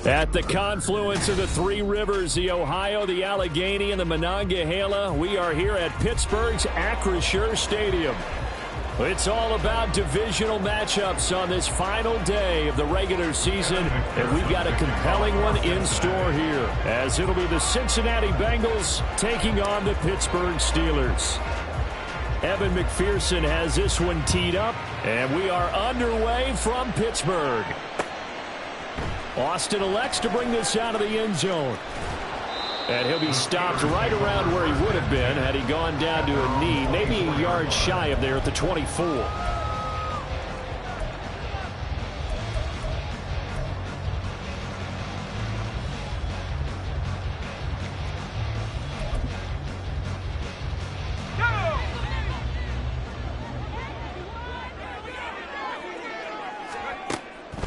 At the confluence of the three rivers, the Ohio, the Allegheny, and the Monongahela, we are here at Pittsburgh's Acrisure Stadium. It's all about divisional matchups on this final day of the regular season, and we've got a compelling one in store here, as it'll be the Cincinnati Bengals taking on the Pittsburgh Steelers. Evan McPherson has this one teed up, and we are underway from Pittsburgh. Austin elects to bring this out of the end zone. And he'll be stopped right around where he would have been had he gone down to a knee, maybe a yard shy of there at the 24.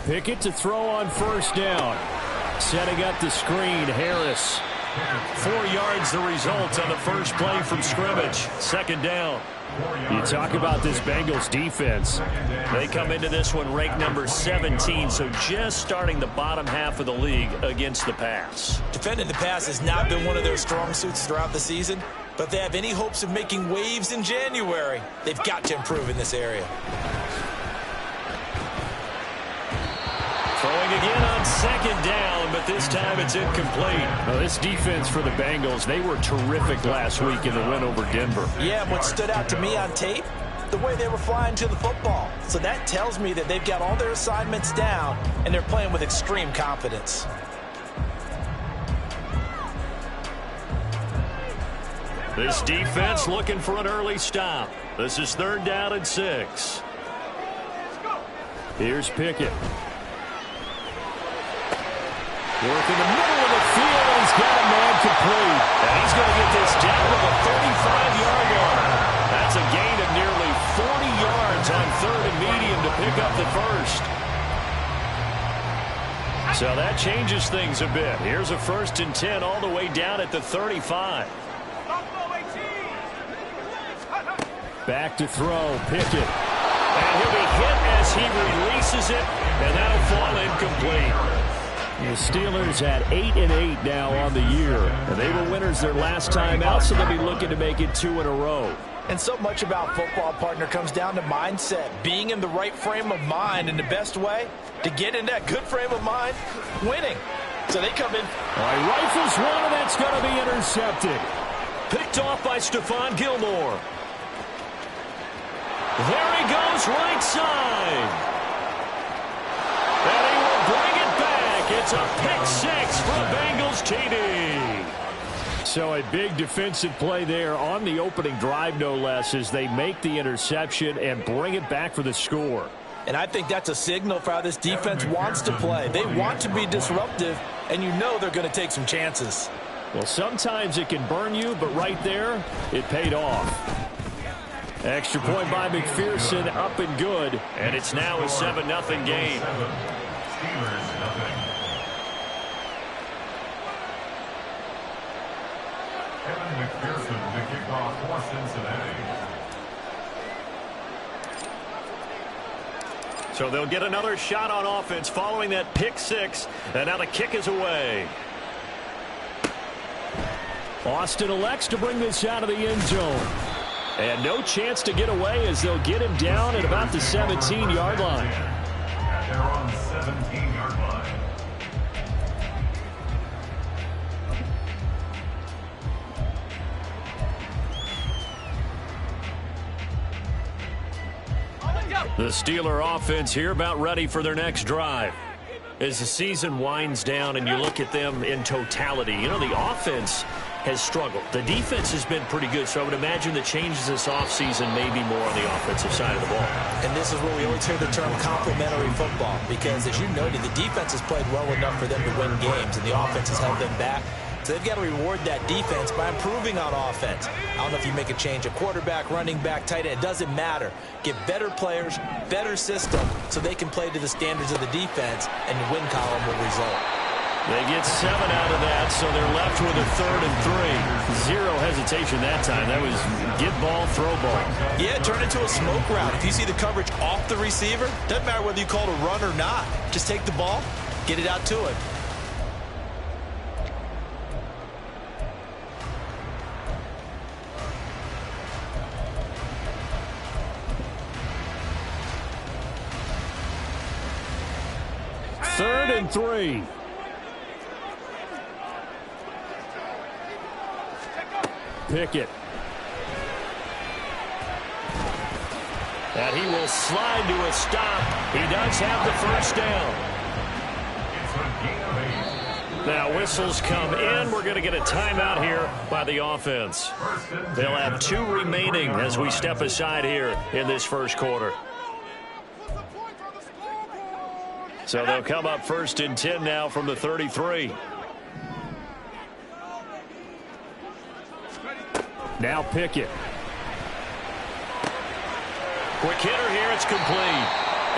Pickett to throw on first down. Setting up the screen, Harris. 4 yards the result on the first play from scrimmage. Second down. You talk about this Bengals defense. They come into this one ranked number 17, so just starting the bottom half of the league against the pass. Defending the pass has not been one of their strong suits throughout the season, but if they have any hopes of making waves in January, they've got to improve in this area. Throwing again on second down, but this time it's incomplete. Now, this defense for the Bengals, they were terrific last week in the win over Denver. Yeah, what stood out to me on tape, the way they were flying to the football. So that tells me that they've got all their assignments down, and they're playing with extreme confidence. This defense looking for an early stop. This is 3rd down and 6. Here's Pickett. Work in the middle of the field, and he's got a man complete. And he's going to get this down to the 35-yard line. That's a gain of nearly 40 yards on 3rd and medium to pick up the first. So that changes things a bit. Here's a 1st and 10 all the way down at the 35. Back to throw, Pickett. And he'll be hit as he releases it, and that'll fall incomplete. The Steelers at 8-8 now on the year. And they were winners their last time out, so they'll be looking to make it 2 in a row. And so much about football, partner, comes down to mindset. Being in the right frame of mind, and the best way to get in that good frame of mind, winning. So they come in. All right, rifles one, and that's going to be intercepted. Picked off by Stephon Gilmore. There he goes, right side. And he will bring it back. It's a pick 6 for a Bengals TD. So a big defensive play there on the opening drive, no less, as they make the interception and bring it back for the score. And I think that's a signal for how this defense wants to play. They want to be disruptive, and you know they're going to take some chances. Well, sometimes it can burn you, but right there, it paid off. Extra point by McPherson, up and good. And it's now a 7-0 game. McPherson to kick off for Cincinnati. So they'll get another shot on offense following that pick 6, and now the kick is away. Austin elects to bring this out of the end zone. And no chance to get away as they'll get him down at about the 17-yard line. They're on the 17-yard line. The Steeler offense here about ready for their next drive. As the season winds down and you look at them in totality, you know, the offense has struggled. The defense has been pretty good, so I would imagine the changes this offseason may be more on the offensive side of the ball. And this is where we always hear the term complementary football, because as you noted, the defense has played well enough for them to win games, and the offense has held them back. So they've got to reward that defense by improving on offense. I don't know if you make a change, a quarterback, running back, tight end, it doesn't matter. Get better players, better system, so they can play to the standards of the defense, and the win column will result. They get 7 out of that, so they're left with a 3rd and 3. Zero hesitation that time. That was get ball, throw ball. Yeah, turn into a smoke route. If you see the coverage off the receiver, doesn't matter whether you call it a run or not. Just take the ball, get it out to him. 3rd and 3. Pickett. And he will slide to a stop. He does have the first down. Now whistles come in. We're going to get a timeout here by the offense. They'll have 2 remaining as we step aside here in this first quarter. So they'll come up 1st and 10 now from the 33. Now Pickett. Quick hitter here. It's complete.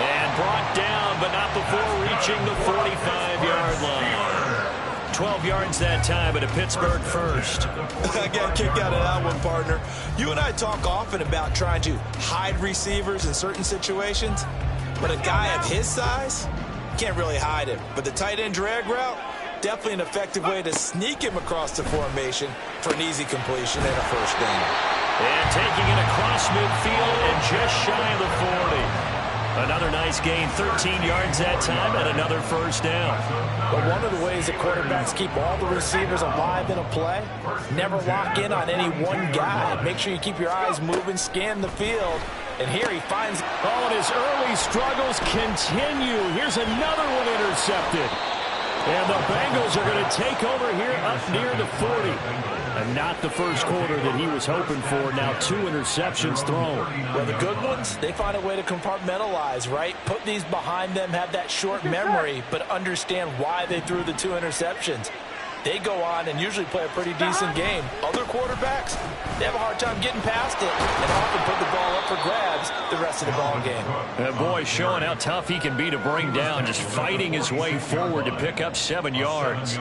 And brought down, but not before reaching the 45-yard line. 12 yards that time, but a Pittsburgh first. I got kicked out of that one, partner. You and I talk often about trying to hide receivers in certain situations, but a guy of his size can't really hide him. But the tight end drag route, definitely an effective way to sneak him across the formation for an easy completion and a first down. And taking it across midfield and just shy of the 40. Another nice gain, 13 yards that time, and another first down. But one of the ways that quarterbacks keep all the receivers alive in a play, never lock in on any one guy. Make sure you keep your eyes moving, scan the field. And here he finds... Oh, and his early struggles continue. Here's another one intercepted. And the Bengals are going to take over here up near the 40. And not the first quarter that he was hoping for. Now 2 interceptions thrown. Well, the good ones, they find a way to compartmentalize, right? Put these behind them, have that short memory, but understand why they threw the 2 interceptions. They go on and usually play a pretty decent game. Other quarterbacks, they have a hard time getting past it and often put the ball up for grabs the rest of the ball game. That boy showing how tough he can be to bring down, just fighting his way forward to pick up 7 yards.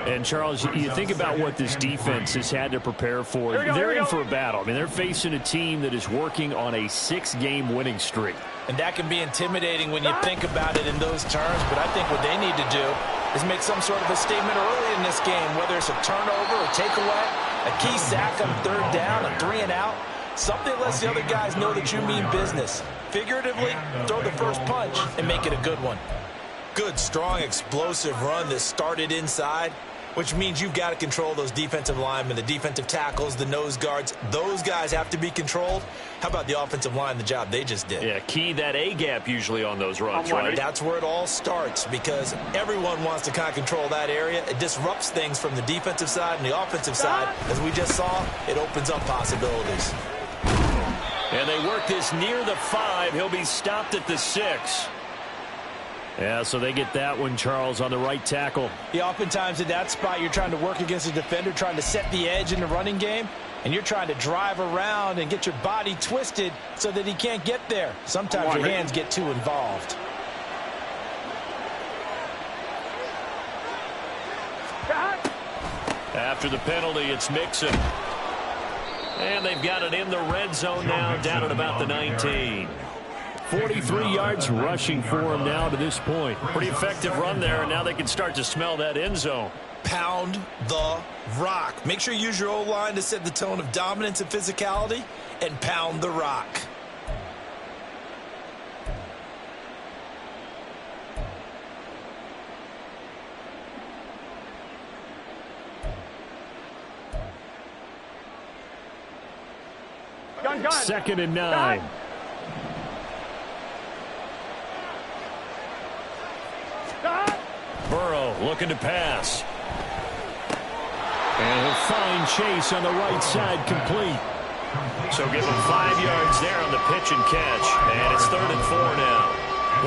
And, Charles, you think about what this defense has had to prepare for. They're in for a battle. I mean, they're facing a team that is working on a 6-game winning streak. And that can be intimidating when you think about it in those terms, but I think what they need to do is make some sort of a statement early in this game, whether it's a turnover or takeaway, a key sack on 3rd down, a 3 and out, something that lets the other guys know that you mean business. Figuratively, throw the first punch and make it a good one. Good, strong, explosive run that started inside, which means you've got to control those defensive linemen, the defensive tackles, the nose guards. Those guys have to be controlled. How about the offensive line, the job they just did? Yeah, key that A-gap usually on those runs, right? That's where it all starts because everyone wants to kind of control that area. It disrupts things from the defensive side and the offensive side. As we just saw, it opens up possibilities. And they work this near the 5. He'll be stopped at the 6. Yeah, so they get that one, Charles, on the right tackle. Yeah, oftentimes in that spot, you're trying to work against a defender, trying to set the edge in the running game, and you're trying to drive around and get your body twisted so that he can't get there. Sometimes your hands get too involved. After the penalty, it's Mixon. And they've got it in the red zone now, down at about the 19. 43 yards rushing for him now to this point. Pretty effective run there, and now they can start to smell that end zone. Pound the rock. Make sure you use your O-line to set the tone of dominance and physicality, and pound the rock. Gun. 2nd and 9. Burrow looking to pass. And he'll find Chase on the right side, complete. So give him 5 yards there on the pitch and catch. And it's 3rd and 4 now.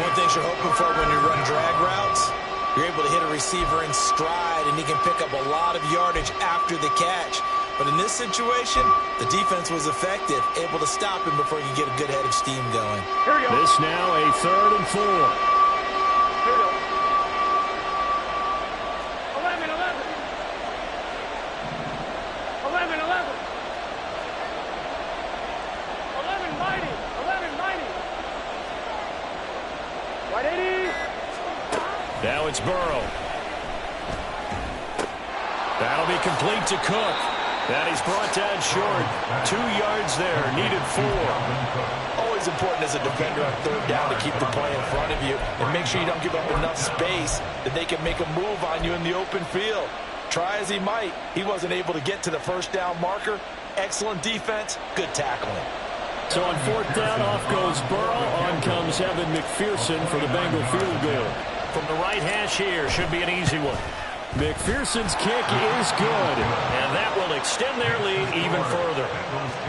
One thing you're hoping for when you run drag routes, you're able to hit a receiver in stride, and he can pick up a lot of yardage after the catch. But in this situation, the defense was effective, able to stop him before he could get a good head of steam going. Here we go. This now a 3rd and 4. Here we go. 11. 11 mighty. 11 mighty. 180. Now it's Burrow. That'll be complete to Cook. And he's brought down short. 2 yards there, needed 4. Always as important as a defender on third down to keep the play in front of you and make sure you don't give up enough space that they can make a move on you in the open field. Try as he might, he wasn't able to get to the first down marker. Excellent defense, good tackling. So on fourth down, off goes Burrow. On comes Evan McPherson for the Bengal field goal. From the right hash here, should be an easy one. McPherson's kick is good. And that will extend their lead even further.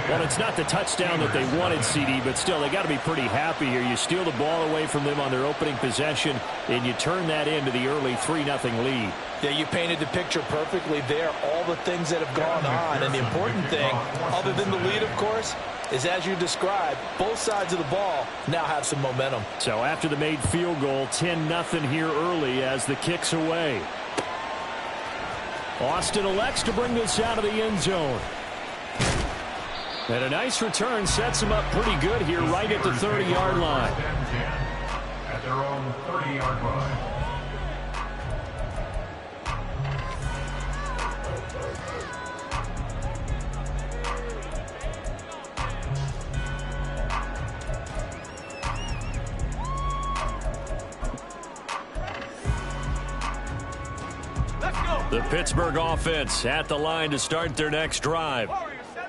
Well, it's not the touchdown that they wanted, CD, but still, they got to be pretty happy here. You steal the ball away from them on their opening possession, and you turn that into the early 3-0 lead. Yeah, you painted the picture perfectly there, all the things that have gone on. And the important thing, other than the lead, of course, is as you described, both sides of the ball now have some momentum. So after the made field goal, 10-0 here early as the kick's away. Austin elects to bring this out of the end zone. And a nice return sets him up pretty good here right at the 30-yard line. At their own 30-yard line. The Pittsburgh offense at the line to start their next drive.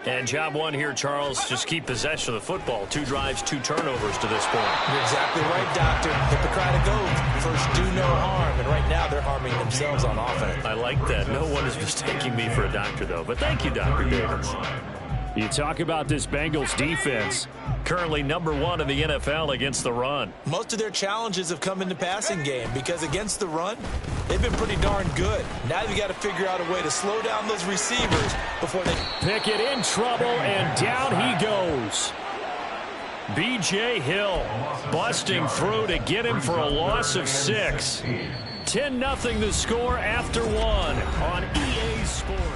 And job one here, Charles, just keep possession of the football. 2 drives, 2 turnovers to this point. You're exactly right, Doctor. Hippocratic oath. First, do no harm. And right now, they're harming themselves on offense. I like that. No one is mistaking me for a doctor, though. But thank you, Dr. Davis. You talk about this Bengals defense. Currently #1 in the NFL against the run. Most of their challenges have come in the passing game because against the run, they've been pretty darn good. Now you've got to figure out a way to slow down those receivers before they... Pickett in trouble, and down he goes. B.J. Hill busting through to get him for a loss of 6. 10-0 the score after 1 on EA Sports.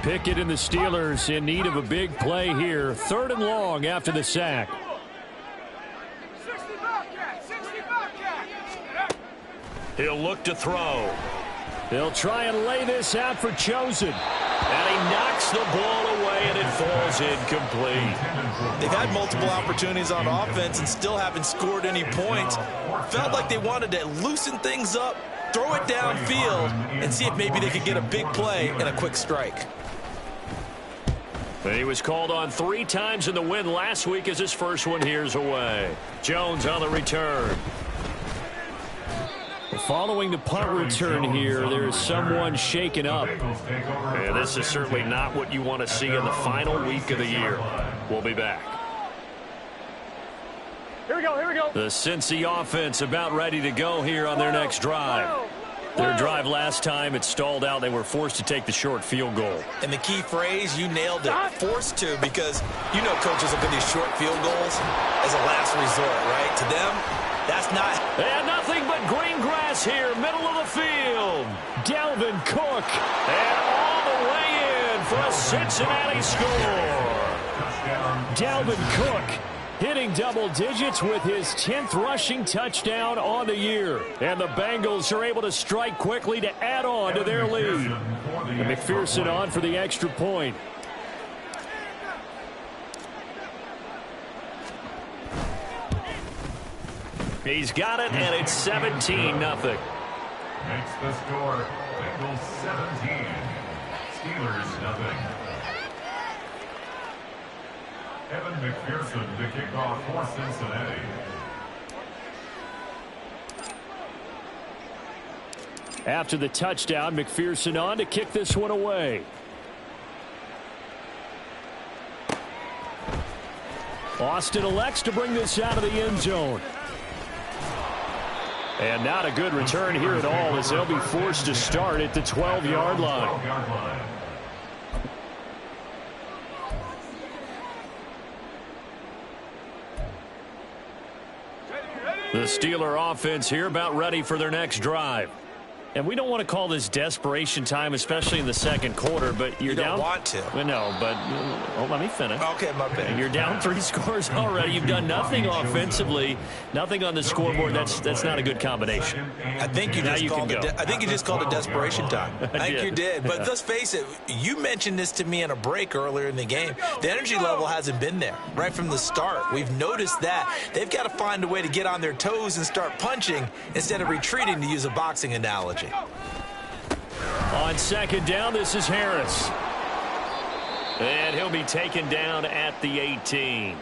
Pickett and the Steelers in need of a big play here. 3rd and long after the sack. He'll look to throw. They'll try and lay this out for Chosen. And he knocks the ball away, and it falls incomplete. They've had multiple opportunities on offense and still haven't scored any points. Felt like they wanted to loosen things up, throw it downfield, and see if maybe they could get a big play and a quick strike. He was called on 3 times in the win last week as his first one here's away. Jones on the return. Following the punt return here, there is someone shaken up. Yeah, this is certainly not what you want to see in the final week of the year. We'll be back. Here we go, here we go. The Cincy offense about ready to go here on their next drive. Their drive last time, it stalled out. They were forced to take the short field goal. And the key phrase, you nailed it, forced to, because you know coaches look at these short field goals as a last resort, right? To them, that's not... And nothing but green grass here, middle of the field. Dalvin Cook. And all the way in for a Cincinnati score. Dalvin Cook hitting double digits with his 10th rushing touchdown on the year. And the Bengals are able to strike quickly to add on to their lead. And McPherson on for the extra point. He's got it, and it's 17-0. Makes the score Bengals 17, Steelers nothing. Evan McPherson to kick off for Cincinnati. After the touchdown, McPherson on to kick this one away. Austin elects to bring this out of the end zone. And not a good return here at all as they'll be forced to start at the 12-yard line. The Steeler offense here about ready for their next drive. And we don't want to call this desperation time, especially in the second quarter, but you're down. You don't want to. Well, no, but let me finish. Okay, my bad. You're down 3 scores already. You've done nothing offensively, nothing on the scoreboard. That's not a good combination. I think you just called it desperation time. I think you did. But let's face it, you mentioned this to me in a break earlier in the game. The energy level hasn't been there right from the start. We've noticed that. They've got to find a way to get on their toes and start punching instead of retreating, to use a boxing analogy. On second down, this is Harris. And he'll be taken down at the 18.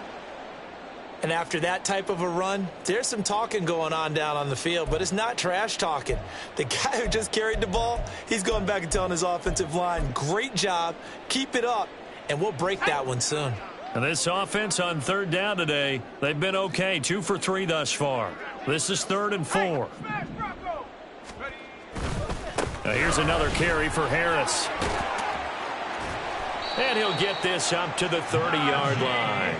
And after that type of a run, there's some talking going on down on the field, but it's not trash talking. The guy who just carried the ball, he's going back and telling his offensive line, great job, keep it up, and we'll break that one soon. And this offense on third down today, they've been okay, 2 for 3 thus far. This is 3rd and 4. Now here's another carry for Harris. And he'll get this up to the 30-yard line.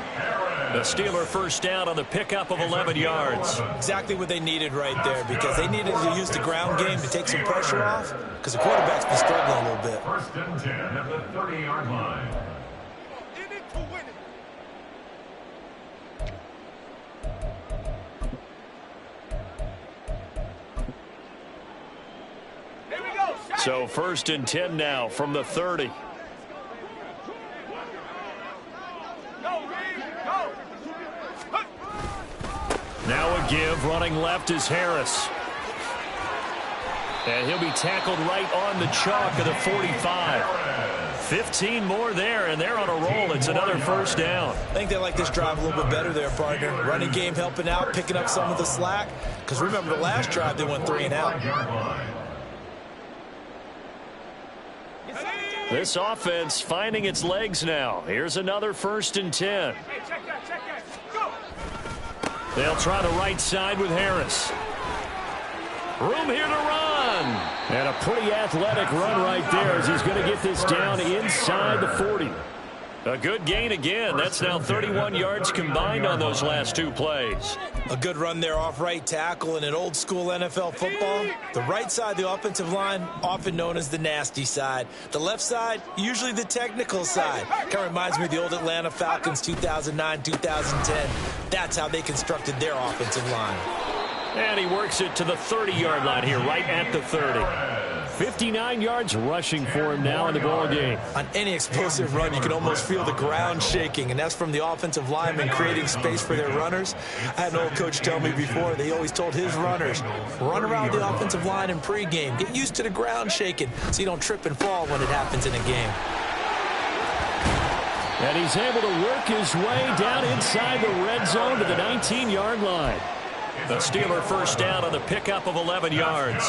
The Steeler first down on the pickup of 11 yards. Exactly what they needed right there, because they needed to use the ground game to take some pressure off, because the quarterback's been struggling a little bit. 1st and 10 at the 30-yard line. So 1st and 10 now from the 30. Now a give, running left is Harris. And he'll be tackled right on the chalk of the 45. 15 more there, and they're on a roll. It's another 1st down. I think they like this drive a little bit better there, partner. Running game helping out, picking up some of the slack. Because remember, the last drive they went 3 and out. This offense finding its legs now. Here's another 1st and 10. They'll try the right side with Harris. Room here to run. And a pretty athletic run right there as he's going to get this down inside the 40. A good gain again. That's now 31 yards combined on those last 2 plays. A good run there off right tackle in an old school NFL football. The right side of the offensive line, often known as the nasty side. The left side, usually the technical side. Kind of reminds me of the old Atlanta Falcons 2009, 2010. That's how they constructed their offensive line. And he works it to the 30-yard line here, right at the 30. 59 yards rushing for him now in the ball game. On any explosive run, you can almost feel the ground shaking, and that's from the offensive linemen creating space for their runners. I had an old coach tell me before, they always told his runners, run around the offensive line in pregame. Get used to the ground shaking so you don't trip and fall when it happens in a game. And he's able to work his way down inside the red zone to the 19-yard line. The Steeler first down on the pickup of 11 yards.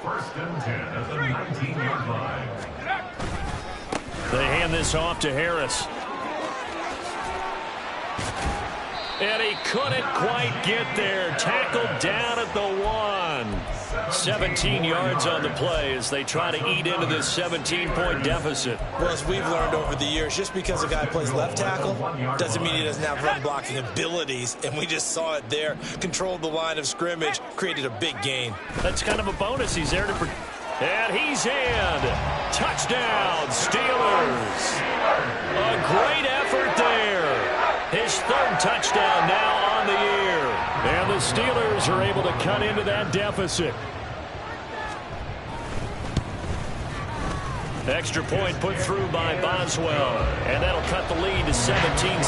1st and 10 at the 19-yard line. They hand this off to Harris. And he couldn't quite get there. Tackled down at the 1. 17 yards on the play as they try to eat into this 17-point deficit. Well, as we've learned over the years, just because a guy plays left tackle doesn't mean he doesn't have run blocking abilities, and we just saw it there. Controlled the line of scrimmage, created a big gain. That's kind of a bonus. He's there to... And he's in. Touchdown, Steelers. A great effort there. His 3rd touchdown now on the year. And the Steelers are able to cut into that deficit. Extra point put through by Boswell. And that'll cut the lead to 17-7.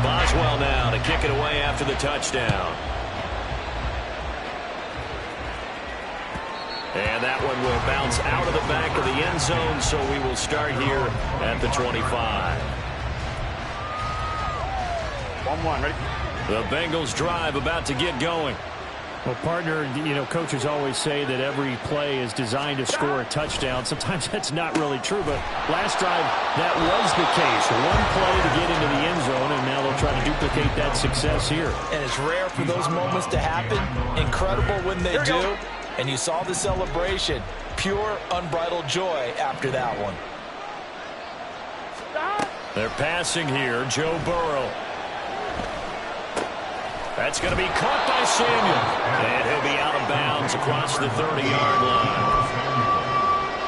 Boswell now to kick it away after the touchdown. And that one will bounce out of the back of the end zone, so we will start here at the 25. 1-1, ready? The Bengals drive about to get going. Well, partner, you know, coaches always say that every play is designed to score a touchdown. Sometimes that's not really true, but last drive, that was the case. One play to get into the end zone, and now they'll try to duplicate that success here. And it's rare for those moments to happen. Incredible when they do. And you saw the celebration. Pure, unbridled joy after that one. Stop. They're passing here. Joe Burrow. That's going to be caught by Samuel. And he'll be out of bounds across the 30-yard line.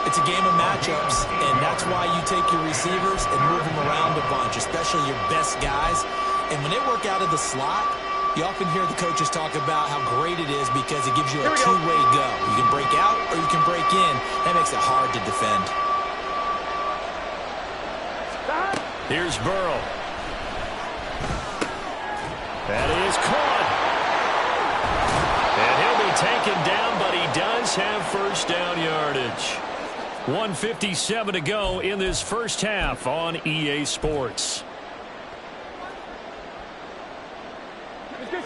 It's a game of matchups, and that's why you take your receivers and move them around a bunch, especially your best guys. And when they work out of the slot, you often hear the coaches talk about how great it is because it gives you a two-way go. You can break out or you can break in. That makes it hard to defend. Here's Burrow. That is caught. And he'll be taken down, but he does have first down yardage. 1:57 to go in this first half on EA Sports.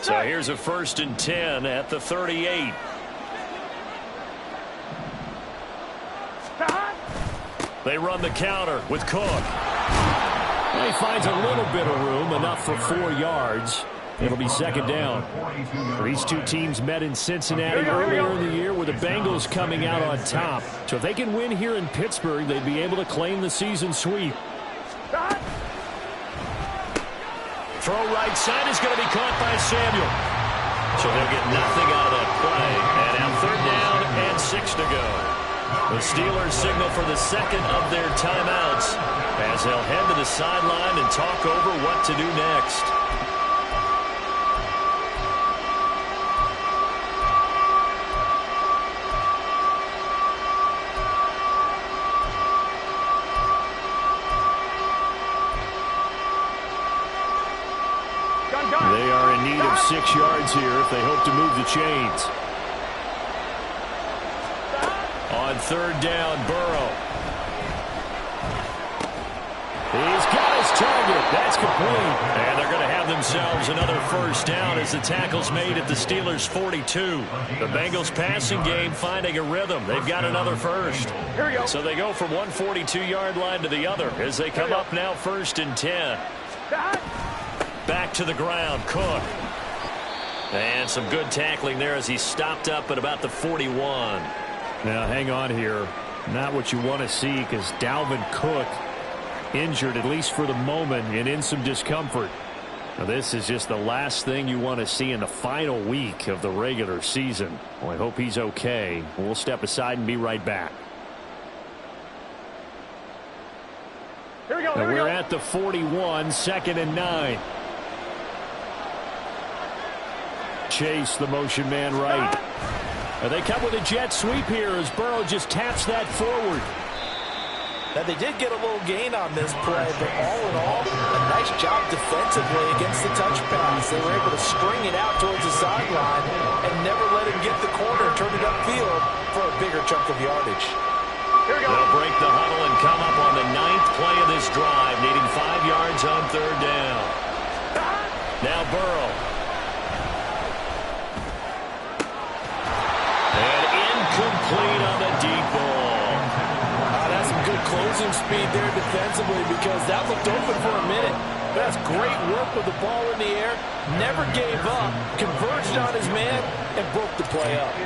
So here's a 1st and 10 at the 38. They run the counter with Cook. He finds a little bit of room, enough for 4 yards. It'll be 2nd down. These two teams met in Cincinnati earlier in the year with the Bengals coming out on top. So if they can win here in Pittsburgh, they'd be able to claim the season sweep. Throw right side is going to be caught by Samuel. So they'll get nothing out of that play. And now 3rd down and 6 to go. The Steelers signal for the second of their timeouts as they'll head to the sideline and talk over what to do next. They are in need of 6 yards here if they hope to move the chains. On 3rd down, Burrow. He's got his target. That's complete. And they're going to have themselves another first down as the tackle's made at the Steelers' 42. The Bengals passing game finding a rhythm. They've got another first. Here we go. So they go from one 42-yard line to the other as they come up now 1st and 10. Back to the ground, Cook. And some good tackling there as he stopped up at about the 41. Now, hang on here. Not what you want to see because Dalvin Cook injured, at least for the moment, and in some discomfort. Now, this is just the last thing you want to see in the final week of the regular season. Well, I hope he's okay. We'll step aside and be right back. Here we go. Here we go. At the 41, 2nd and 9. Chase, the motion man right. They come with a jet sweep here as Burrow just taps that forward. Now, they did get a little gain on this play, but all in all, a nice job defensively against the touch pass. They were able to string it out towards the sideline and never let him get the corner and turn it upfield for a bigger chunk of yardage. Here we go. They'll break the huddle and come up on the 9th play of this drive, needing 5 yards on 3rd down. Now Burrow. And incomplete on the deep ball. That's some good closing speed there defensively because that looked open for a minute. That's great work with the ball in the air. Never gave up, converged on his man, and broke the play up.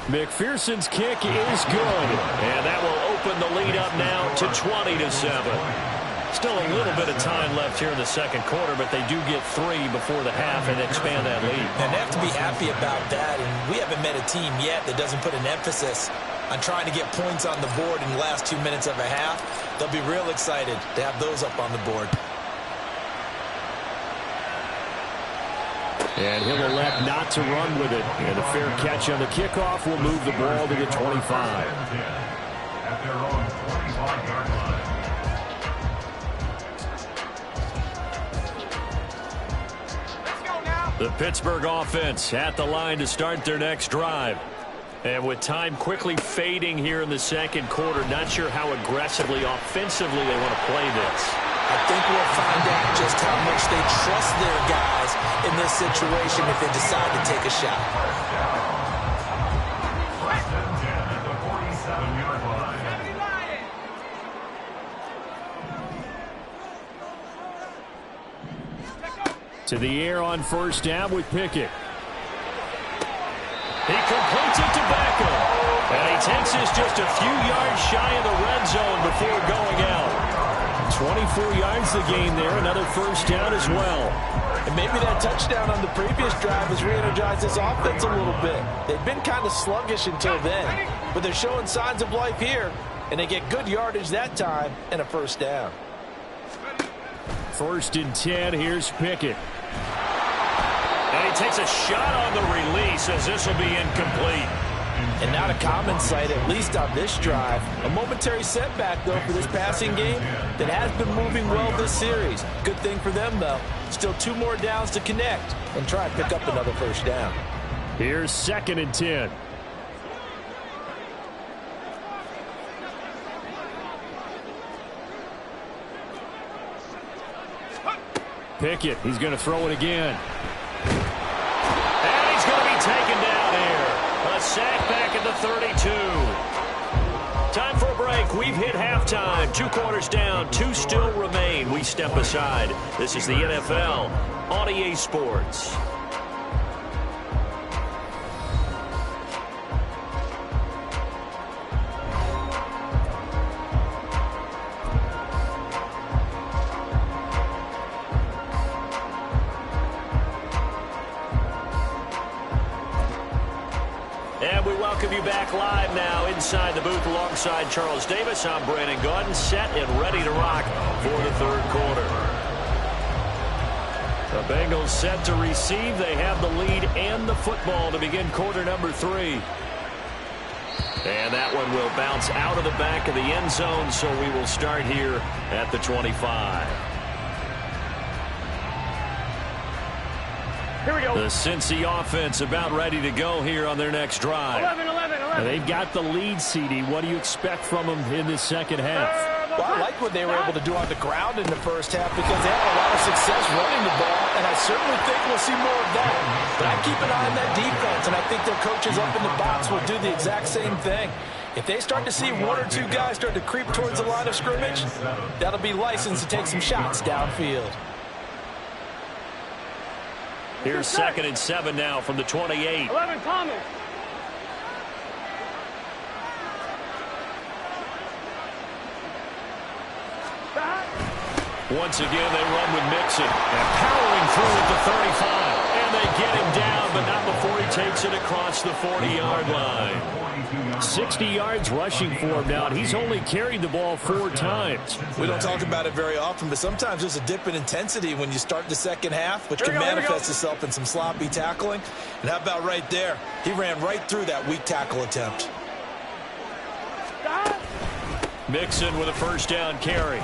McPherson's kick is good. And that will open the lead up now to 20-7. Still a little bit of time left here in the 2nd quarter, but they do get 3 before the half and expand that lead. And they have to be happy about that. And we haven't met a team yet that doesn't put an emphasis on trying to get points on the board in the last 2 minutes of a half. They'll be real excited to have those up on the board. And he'll elect not to run with it. And a fair catch on the kickoff will move the ball to the 25. At their own 25-yard line. The Pittsburgh offense at the line to start their next drive. And with time quickly fading here in the 2nd quarter, not sure how aggressively, offensively they want to play this. I think we'll find out just how much they trust their guys in this situation if they decide to take a shot. At the 47-yard line. To the air on 1st down with Pickett. He completes it to Beckham. And he takes this just a few yards shy of the red zone before going out. 24 yards the gain there. Another first down as well. And maybe that touchdown on the previous drive has re-energized this offense a little bit. They've been kind of sluggish until then, but they're showing signs of life here, and they get good yardage that time and a first down. 1st and 10. Here's Pickett. And he takes a shot on the release as this will be incomplete. And not a common sight, at least on this drive. A momentary setback, though, for this passing game that has been moving well this series. Good thing for them, though. Still 2 more downs to connect and try and pick up another first down. Here's 2nd and 10. Pickett, he's going to throw it again. And he's going to be taken down here. A sack back at the 32. Time for a break. We've hit halftime. 2 quarters down. 2 still remain. We step aside. This is the NFL on EA Sports. And we welcome you back live now inside the booth alongside Charles Davis. I'm Brandon Gaudin, set and ready to rock for the 3rd quarter. The Bengals set to receive. They have the lead and the football to begin quarter number 3. And that one will bounce out of the back of the end zone, so we will start here at the 25. Here we go. The Cincy offense about ready to go here on their next drive. 11. They've got the lead, CD. What do you expect from them in the second half? Well, I like what they were able to do on the ground in the first half because they had a lot of success running the ball, and I certainly think we'll see more of that. But I keep an eye on that defense, and I think their coaches up in the box will do the exact same thing. If they start to see 1 or 2 guys start to creep towards the line of scrimmage, that'll be licensed to take some shots downfield. Here's 2nd and 7 now from the 28. 11, Thomas. Once again, they run with Mixon. And powering through at the 35. And they get him down, but not before he takes it across the 40-yard line. 60 yards rushing for him now, and he's only carried the ball 4 times. We don't talk about it very often, but sometimes there's a dip in intensity when you start the second half, which can manifest itself in some sloppy tackling. And how about right there? He ran right through that weak tackle attempt. Mixon with a first down carry.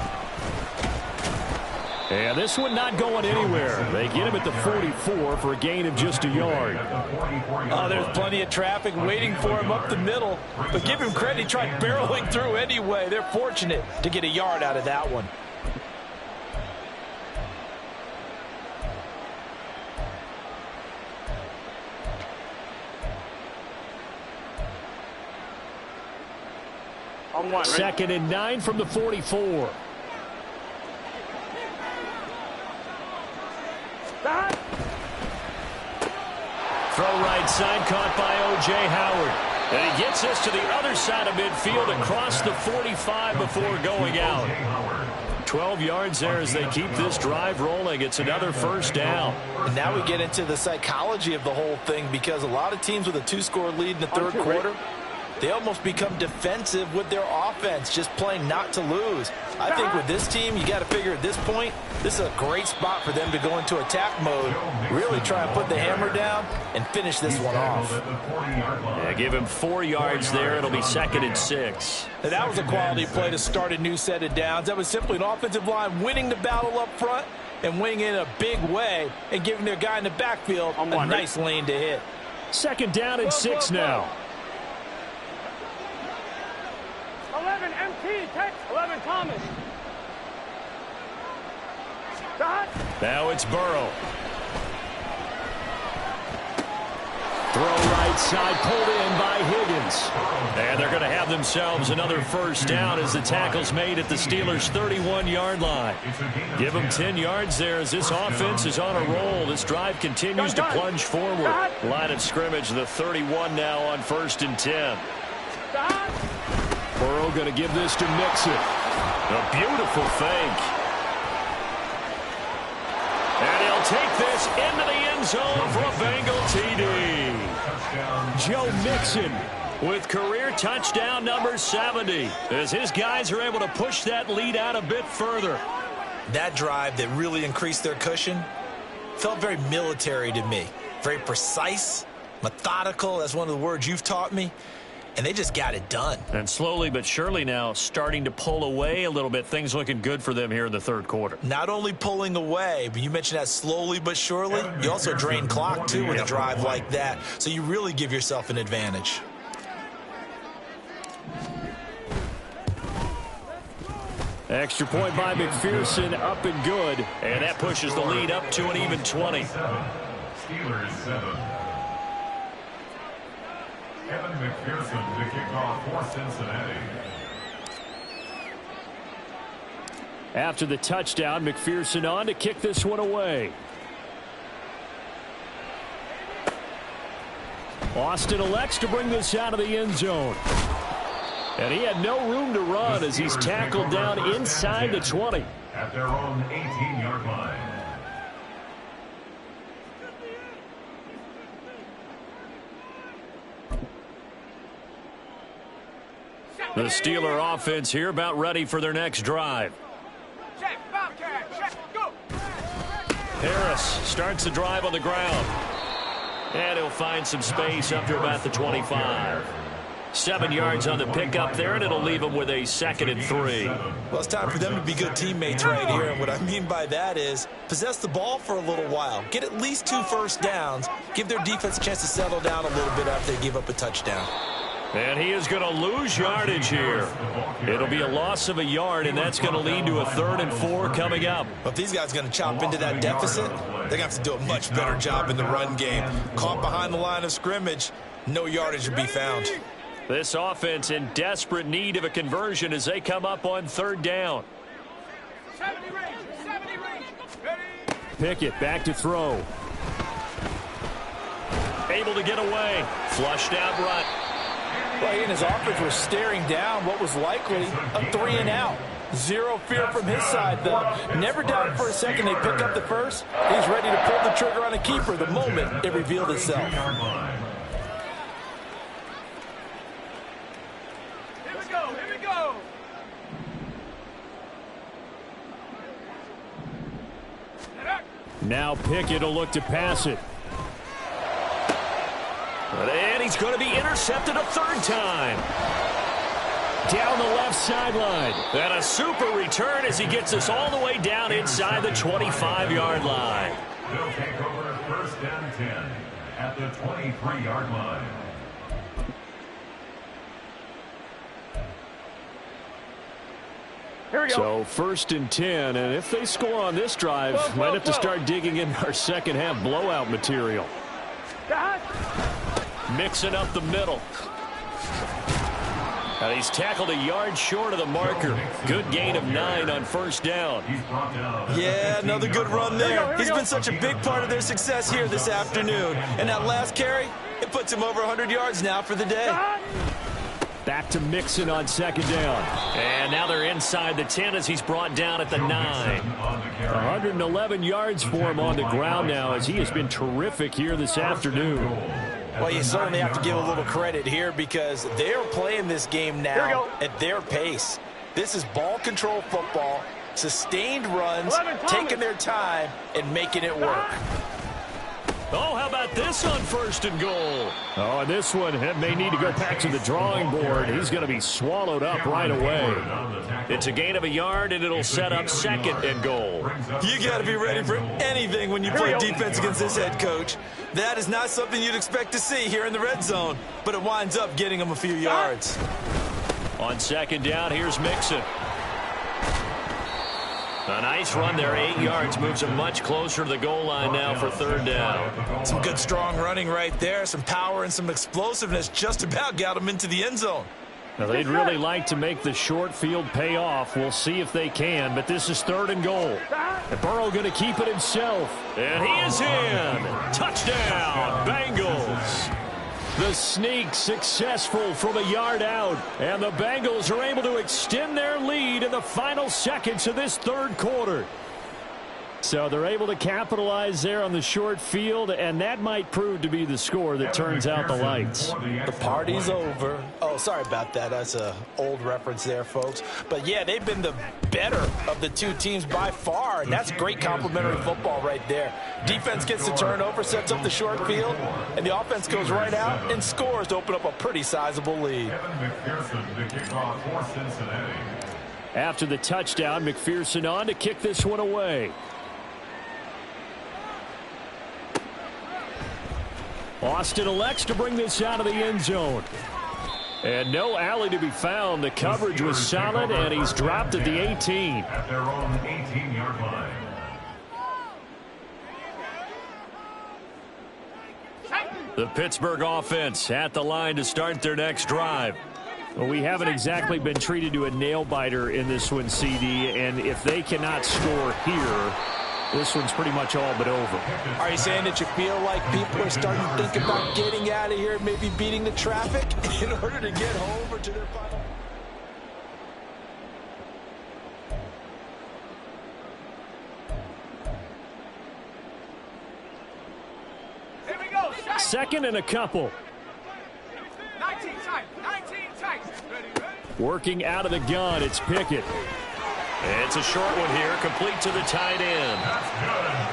And this one not going anywhere. They get him at the 44 for a gain of just a yard. Oh, there's plenty of traffic waiting for him up the middle. But give him credit, he tried barreling through anyway. They're fortunate to get a yard out of that one. On 1. 2nd and 9 from the 44. Throw right side, caught by O.J. Howard. And he gets us to the other side of midfield across the 45 before going out. 12 yards there as they keep this drive rolling. It's another first down. And now we get into the psychology of the whole thing because a lot of teams with a 2-score lead in the 3rd quarter, they almost become defensive with their offense, just playing not to lose. I think with this team, you got to figure at this point, this is a great spot for them to go into attack mode, really try and put the hammer down and finish this one off. Yeah, give him 4 yards there. It'll be 2nd and 6. Now, that was a quality play to start a new set of downs. That was simply an offensive line winning the battle up front and winning in a big way and giving their guy in the backfield a nice lane to hit. 2nd down and 6 now. 11, MT, text. 11, Thomas. Now it's Burrow. Throw right side, pulled in by Higgins. And they're going to have themselves another first down as the tackle's made at the Steelers' 31-yard line. Give them 10 yards there as this offense is on a roll. This drive continues to plunge forward. Line of scrimmage, the 31 now on 1st and 10. Burrow going to give this to Mixon. A beautiful fake. And he'll take this into the end zone for a Bengal TD. Joe Mixon with career touchdown number 70 as his guys are able to push that lead out a bit further. That drive that really increased their cushion felt very military to me. Very precise, methodical, that's one of the words you've taught me. And they just got it done. And slowly but surely now starting to pull away a little bit. Things looking good for them here in the third quarter. Not only pulling away, but you mentioned that slowly but surely. You also drain clock, too, with a drive like that. So you really give yourself an advantage. Extra point by McPherson, up and good. And that pushes the lead up to an even 20. Steelers 7. Evan McPherson to kick off for Cincinnati. After the touchdown, McPherson on to kick this one away. Austin elects to bring this out of the end zone. And he had no room to run as he's tackled down inside the 20. At their own 18-yard line. The Steeler offense here about ready for their next drive. Harris starts the drive on the ground. And he'll find some space up to about the 25. 7 yards on the pickup there, and it'll leave them with a 2nd and 3. Well, it's time for them to be good teammates right here. And what I mean by that is possess the ball for a little while. Get at least 2 first downs. Give their defense a chance to settle down a little bit after they give up a touchdown. And he is going to lose yardage here. It'll be a loss of a yard, and that's going to lead to a 3rd and 4 coming up. But if these guys are going to chop into that deficit, they're going to have to do a much better job in the run game. Caught behind the line of scrimmage, no yardage will be found. This offense in desperate need of a conversion as they come up on 3rd down. 70 range. Pickett back to throw. Able to get away. Flushed out run. Well, he and his offense were staring down what was likely a 3 and out. Zero fear from his side, though. Never doubted for a second they pick up the first. He's ready to pull the trigger on a keeper the moment it revealed itself. Here we go. Now Pickett will look to pass it. And he's going to be intercepted a 3rd time. Down the left sideline. And a super return as he gets us all the way down inside the 25-yard line. They'll take over 1st and 10 at the 23-yard line. Here we go. So 1st and 10, and if they score on this drive, might have to start digging in our second half blowout material. Mixing up the middle. And he's tackled a yard short of the marker. Good gain of 9 on 1st down. Yeah, another good run there. He's been such a big part of their success here this afternoon. And that last carry, it puts him over 100 yards now for the day. Back to Mixon on 2nd down. And now they're inside the 10 as he's brought down at the 9. 111 yards for him on the ground now as he has been terrific here this afternoon. Well, you certainly have to give a little credit here because they're playing this game now at their pace. This is ball control football, sustained runs, taking their time, and making it work. Oh, how about this on 1st and goal? Oh, and this one may need to go back to the drawing board. He's going to be swallowed up right away. It's a gain of a yard, and it'll set up 2nd and goal. You got to be ready for anything when you play defense against this head coach. That is not something you'd expect to see here in the red zone, but it winds up getting him a few yards. On 2nd down, here's Mixon. A nice run there, 8 yards, moves him much closer to the goal line now for third down. Some good strong running right there, some power and some explosiveness, just about got him into the end zone. Now, they'd really like to make the short field pay off. We'll see if they can, but this is third and goal. And Burrow going to keep it himself. And he is in. Touchdown, Bengals. The sneak successful from a yard out. And the Bengals are able to extend their lead in the final seconds of this third quarter. So they're able to capitalize there on the short field, and that might prove to be the score that turns out the lights. The party's over. Oh, sorry about that. That's an old reference there, folks. But, yeah, they've been the better of the two teams by far, and that's great complimentary football right there. Defense gets the turnover, sets up the short field, and the offense goes right out and scores to open up a pretty sizable lead. After the touchdown, McPherson on to kick this one away. Austin elects to bring this out of the end zone. And no alley to be found. The coverage was solid, and he's dropped at the 18. At their own 18-yard line. The Pittsburgh offense at the line to start their next drive. Well, we haven't exactly been treated to a nail-biter in this one, CD, and if they cannot score here, this one's pretty much all but over. Are you saying that you feel like people are starting to think about getting out of here, maybe beating the traffic in order to get home or to their final? Here we go. Second and a couple. 19 tight. 19 tight. Ready. Working out of the gun, it's Pickett. It's a short one here, complete to the tight end.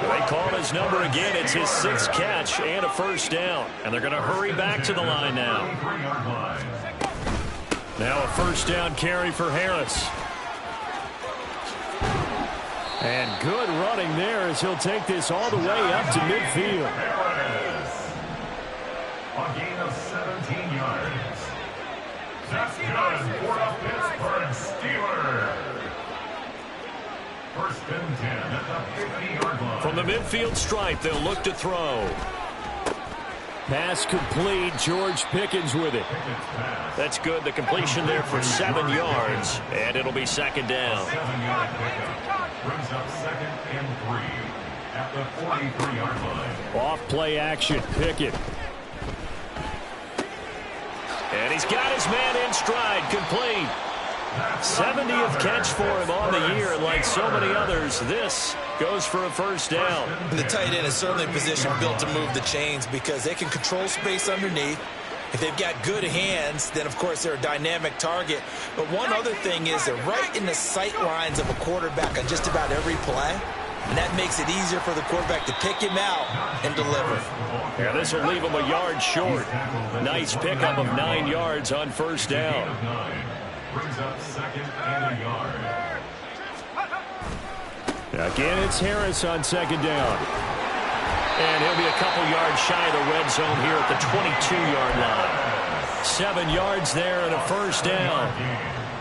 They call his number again. It's his 6th catch and a first down. And they're going to hurry back to the line now. Now a first down carry for Harris. And good running there as he'll take this all the way up to midfield. A gain of 17 yards. That's good for a Pittsburgh Steelers. First and 10 at the 50-yard line. From the midfield stripe, they'll look to throw. Pass complete. George Pickens with it. That's good. The completion there for 7 yards, and it'll be second down. 7-yard pickup brings up second and 3 at the 43-yard line. Off play action. Pickett. And he's got his man in stride, complete. 70th catch for him on the year, and like so many others, this goes for a first down. And the tight end is certainly a position built to move the chains because they can control space underneath. If they've got good hands, then, of course, they're a dynamic target. But one other thing is they're right in the sight lines of a quarterback on just about every play. And that makes it easier for the quarterback to pick him out and deliver. Yeah, this will leave him a yard short. Nice pickup of 9 yards on first down. Brings up second and a yard. Again, it's Harris on second down. And he'll be a couple yards shy of the red zone here at the 22-yard line. 7 yards there and a first down.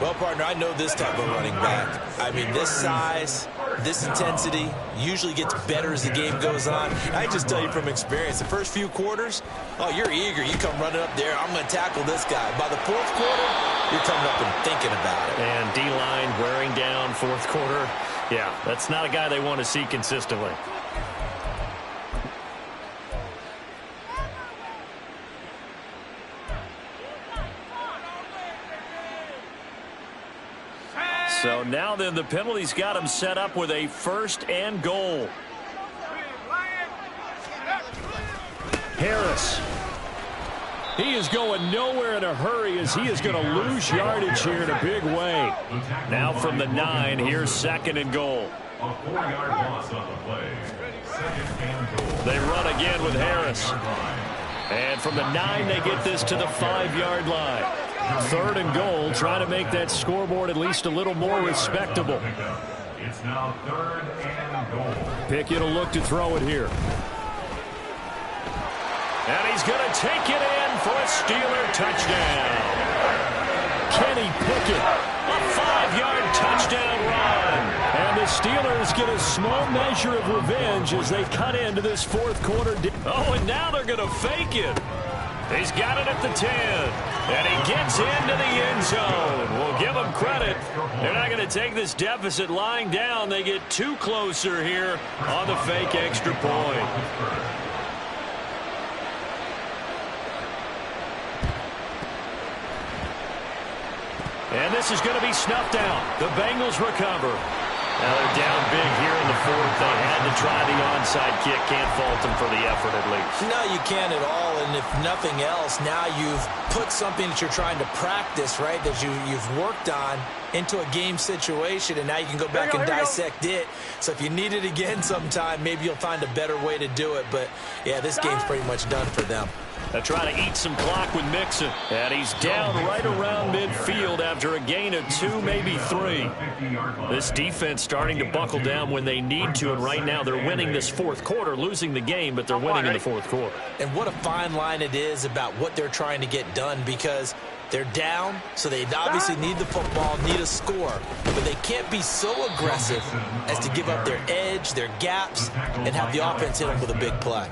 Well, partner, I know this type of running back. I mean, this size, this intensity usually gets better as the game goes on. I just tell you from experience, the first few quarters, oh, you're eager. You come running up there, I'm going to tackle this guy. By the fourth quarter, you're coming up and thinking about it. And D-line wearing down fourth quarter. Yeah, that's not a guy they want to see consistently. So now then the penalty's got him set up with a first and goal. Harris. He is going nowhere in a hurry as he is going to lose yardage here in a big way. Now from the 9, here's second and goal. A 4-yard loss on the play. Second and goal. They run again with Harris. And from the 9, they get this to the 5-yard line. Third and goal, trying to make that scoreboard at least a little more respectable. It's now third and goal. Pickett will look to throw it here. And he's going to take it in for a Steeler touchdown. Kenny Pickett. A 5-yard touchdown run. And the the Steelers get a small measure of revenge as they cut into this fourth quarter. Oh, and now they're going to fake it. He's got it at the 10, and he gets into the end zone. We'll give him credit. They're not going to take this deficit lying down. They get too closer here on the fake extra point. And this is going to be snuffed out. The Bengals recover. Now they're down big here in the fourth. They had to try the onside kick. Can't fault them for the effort at least. No, you can't at all. And if nothing else, now you've put something that you're trying to practice, right, that you've worked on into a game situation, and now you can go back and dissect it. So if you need it again sometime, maybe you'll find a better way to do it. But, yeah, this game's pretty much done for them. They'll try to eat some clock with Mixon. And he's down right around midfield after a gain of 2, maybe 3. This defense starting to buckle down when they need to, and right now they're winning this fourth quarter, losing the game, but they're winning in the fourth quarter. And what a fine line it is about what they're trying to get done, because they're down, so they obviously need the football, need a score. But they can't be so aggressive as to give up their edge, their gaps, and have the offense hit them with a big play.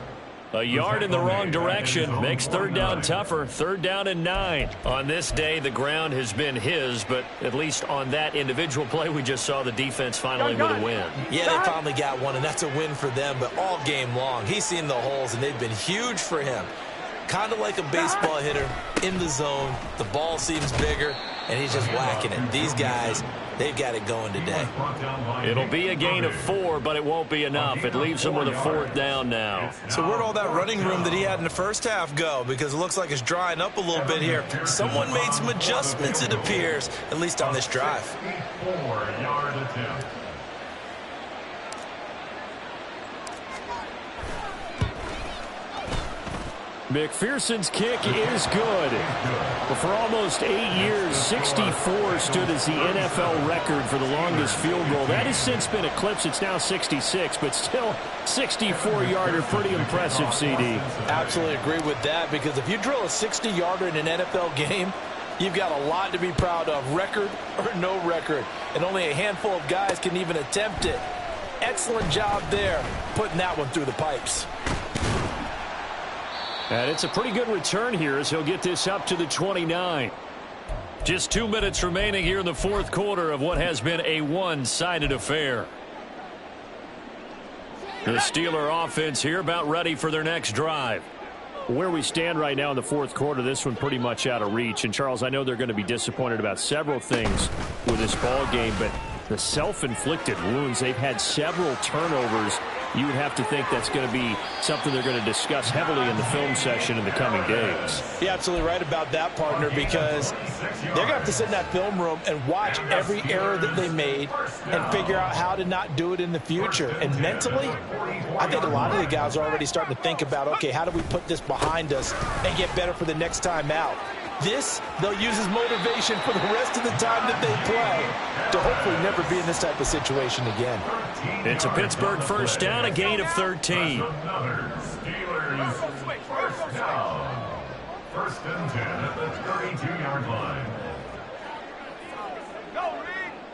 A yard in the wrong direction makes third down tougher. 3rd down and 9. On this day, the ground has been his, but at least on that individual play, we just saw the defense finally with a win. Yeah, they finally got one, and that's a win for them, but all game long, he's seen the holes, and they've been huge for him. Kind of like a baseball hitter in the zone. The ball seems bigger, and he's just whacking it. These guys, they've got it going today. It'll be a gain of 4, but it won't be enough. It leaves him with a 4th down now. So where'd all that running room that he had in the first half go? Because it looks like it's drying up a little bit here. Someone made some adjustments, it appears, at least on this drive. 4-yard attempt. McPherson's kick is good. But for almost 8 years, 64 stood as the NFL record for the longest field goal. That has since been eclipsed. It's now 66, but still 64-yarder. Pretty impressive, CD. Absolutely agree with that, because if you drill a 60-yarder in an NFL game, you've got a lot to be proud of, record or no record. And only a handful of guys can even attempt it. Excellent job there, putting that one through the pipes. And it's a pretty good return here as he'll get this up to the 29. Just 2 minutes remaining here in the fourth quarter of what has been a one-sided affair. The Steeler offense here about ready for their next drive. Where we stand right now in the fourth quarter, this one pretty much out of reach. And, Charles, I know they're going to be disappointed about several things with this ball game, but the self-inflicted wounds, they've had several turnovers. You would have to think that's going to be something they're going to discuss heavily in the film session in the coming days. You're absolutely right about that, partner, because they're going to have to sit in that film room and watch every error that they made and figure out how to not do it in the future. And mentally, I think a lot of the guys are already starting to think about, okay, how do we put this behind us and get better for the next time out? This, they'll use as motivation for the rest of the time that they play to hopefully never be in this type of situation again. It's a Pittsburgh first down, a gain of 13. Another Steelers first down. 1st and 10 at the 32-yard line.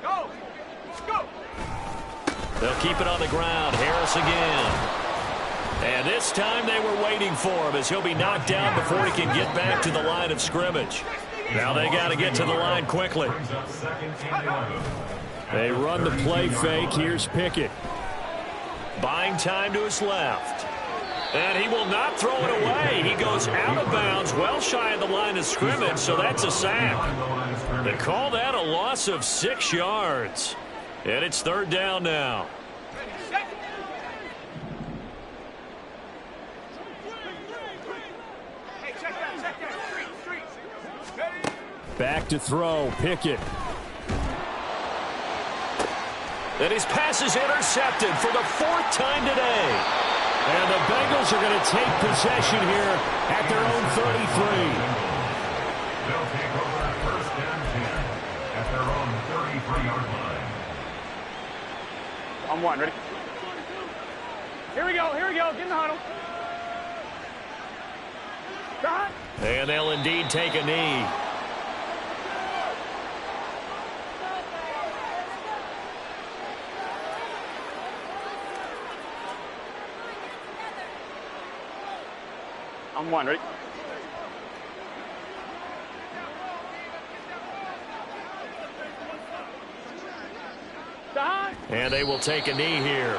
Go! They'll keep it on the ground. Harris again. And this time they were waiting for him as he'll be knocked down before he can get back to the line of scrimmage. Now they got to get to the line quickly. They run the play fake. Here's Pickett. Buying time to his left. And he will not throw it away. He goes out of bounds, well shy of the line of scrimmage, so that's a sack. They call that a loss of 6 yards. And it's 3rd down now. Back to throw, Pickett. And his pass is intercepted for the 4th time today. And the Bengals are going to take possession here at their own 33. They'll take over 1st and 10 at their own 33-yard line. On 1, ready? Here we go, get in the huddle. And they'll indeed take a knee. I'm one. Ready? And they will take a knee here.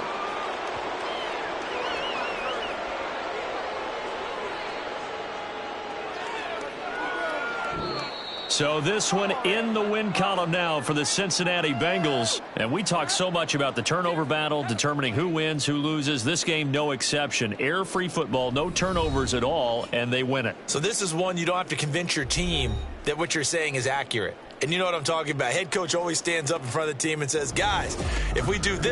So this one in the win column now for the Cincinnati Bengals. And we talk so much about the turnover battle, determining who wins, who loses. This game, no exception. Air-free football, no turnovers at all, and they win it. So this is one you don't have to convince your team that what you're saying is accurate. And you know what I'm talking about. Head coach always stands up in front of the team and says, guys, if we do this,